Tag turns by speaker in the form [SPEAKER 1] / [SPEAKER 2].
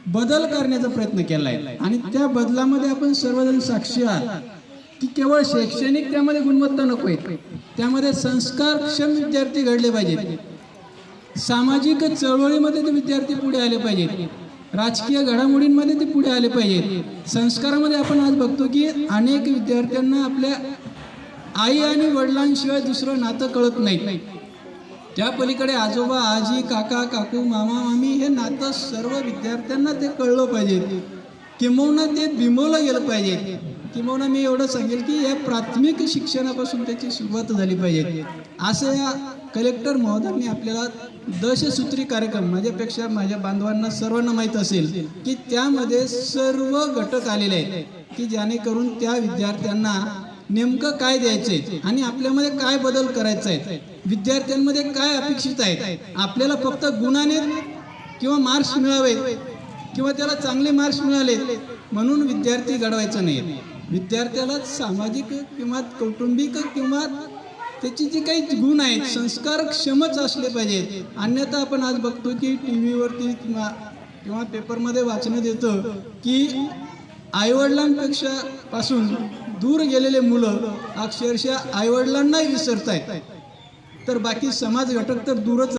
[SPEAKER 1] बदल करण्याचा प्रयत्न केला आहे आणि त्या बदलामध्ये आपण सर्वजण साक्षी आहात की केवळ शैक्षणिक त्यामध्ये गुणवत्ता नको आहे, त्यामध्ये संस्कारक्षम विद्यार्थी घडले पाहिजेत, सामाजिक चळवळीमध्ये ते विद्यार्थी पुढे आले पाहिजेत, राजकीय घडामोडींमध्ये ते पुढे आले पाहिजेत। संस्कारामध्ये आपण आज बघतो की अनेक विद्यार्थ्यांना आपल्या आई आणि वडिलांशिवाय दुसरं नातं कळत नाही, त्या पलीकडे आजोबा आजी काका काकू मामा मामी हे नातं सर्व विद्यार्थ्यांना ते कळलं पाहिजे, किंबहुना ते बिंबवलं गेलं पाहिजे। किंबहुना मी एवढं सांगेल की या प्राथमिक शिक्षणापासून त्याची सुरुवात झाली पाहिजे। असं या कलेक्टर महोदयांनी आपल्याला दशसूत्री कार्यक्रम, माझ्यापेक्षा माझ्या बांधवांना सर्वांना माहीत असेल की त्यामध्ये सर्व घटक आलेले आहेत की जेणेकरून त्या विद्यार्थ्यांना नेमकं काय द्यायचंय आणि आपल्यामध्ये काय बदल करायचा आहे, विद्यार्थ्यांमध्ये काय अपेक्षित आहे। आपल्याला फक्त गुणाने किंवा मार्क्स मिळावे किंवा त्याला चांगले मार्क्स मिळाले म्हणून विद्यार्थी घडवायचा नाही, विद्यार्थ्याला सामाजिक किंवा कौटुंबिक किंवा त्याची जी काही गुण आहेत संस्कारक्षमच असले पाहिजेत। अन्यथा आपण आज बघतो की टी व्हीवरती किंवा पेपरमध्ये वाचण्यात येतं की आईवडिलांपेक्षा पासून दूर गेलेले मुलं अक्षरशः आईवडिलांनाही विसरत आहेत, तर बाकी समाज घटक तर दूरच